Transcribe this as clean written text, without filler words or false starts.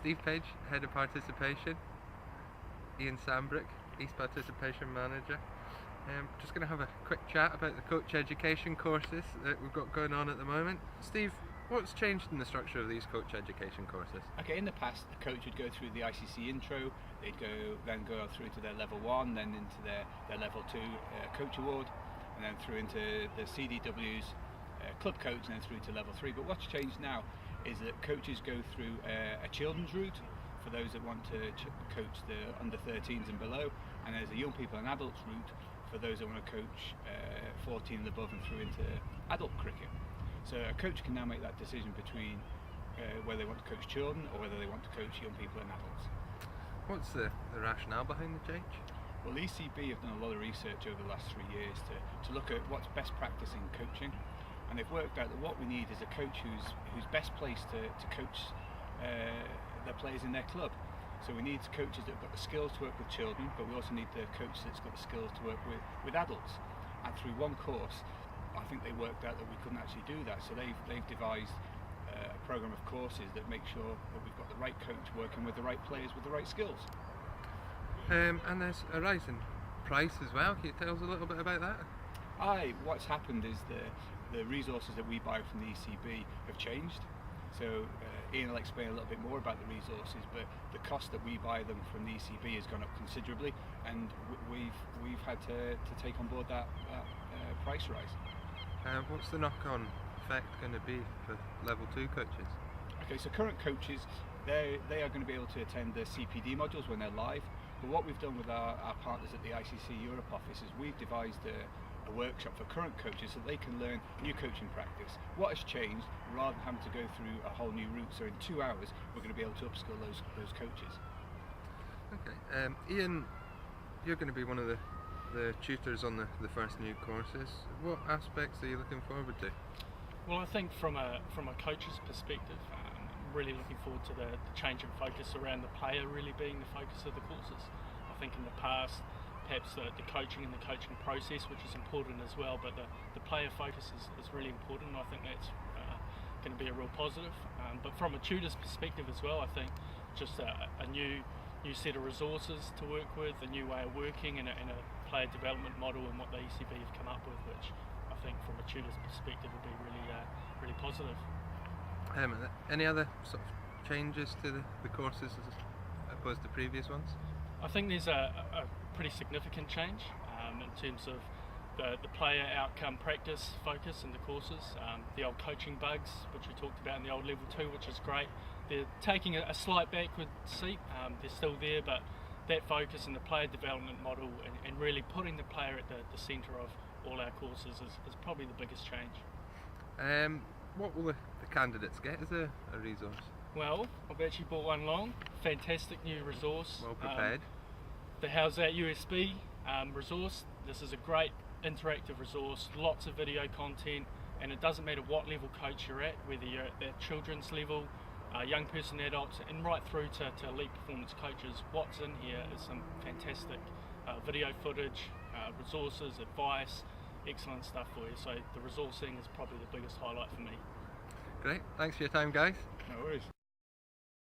Steve Paige, Head of Participation. Ian Sandbrook, East Participation Manager. Just going to have a quick chat about the coach education courses that we've got going on at the moment. Steve, what's changed in the structure of these coach education courses? Okay, in the past, the coach would go through the ICC intro, they'd then go through to their level 1, then into their level 2 coach award, and then through into the CDW's club coach, and then through to level 3. But what's changed now is that coaches go through a children's route for those that want to coach the under 13s and below, and there's a young people and adults route for those that want to coach 14 and above and through into adult cricket. So a coach can now make that decision between whether they want to coach children or whether they want to coach young people and adults. What's the rationale behind the change? Well, the ECB have done a lot of research over the last 3 years to look at what's best practice in coaching, and they've worked out that what we need is a coach who's best placed to coach their players in their club. So we need coaches that have got the skills to work with children, but we also need the coach that's got the skills to work with adults. And through one course, I think they worked out that we couldn't actually do that. So they've devised a program of courses that make sure that we've got the right coach working with the right players with the right skills. And there's a rise in price as well. Can you tell us a little bit about that? What's happened is the resources that we buy from the ECB have changed. So Ian will explain a little bit more about the resources, but the cost that we buy them from the ECB has gone up considerably, and we've had to take on board that price rise. What's the knock-on effect going to be for level 2 coaches? Okay, so current coaches, they are going to be able to attend the CPD modules when they're live, but what we've done with our partners at the ICC Europe office is we've devised a workshop for current coaches so they can learn new coaching practice. What has changed, rather than having to go through a whole new route, so in 2 hours we're going to be able to upskill those coaches. Okay, Ian, you're going to be one of the tutors on the first new courses. What aspects are you looking forward to? Well, I think from a coach's perspective, I'm really looking forward to the change in focus around the player really being the focus of the courses. I think in the past, perhaps the coaching and the coaching process, which is important as well, but the player focus is really important. I think that's going to be a real positive. But from a tutor's perspective as well, I think just a new set of resources to work with, a new way of working, and a player development model, and what the ECB have come up with, which I think from a tutor's perspective will be really positive. Any other sort of changes to the courses as opposed to previous ones? I think there's a pretty significant change in terms of the player outcome practice focus in the courses. The old coaching bugs, which we talked about in the old level 2, which is great. They're taking a slight backward seat. They're still there, but that focus in the player development model and really putting the player at the centre of all our courses is probably the biggest change. What will the candidates get as a resource? Well, I've actually brought one along. Fantastic new resource. Well prepared. The How's That USB resource. This is a great interactive resource, lots of video content, and it doesn't matter what level coach you're at, whether you're at that children's level, young person, adults, and right through to elite performance coaches. What's in here is some fantastic video footage, resources, advice, excellent stuff for you. So the resourcing is probably the biggest highlight for me. Great, thanks for your time, guys. No worries.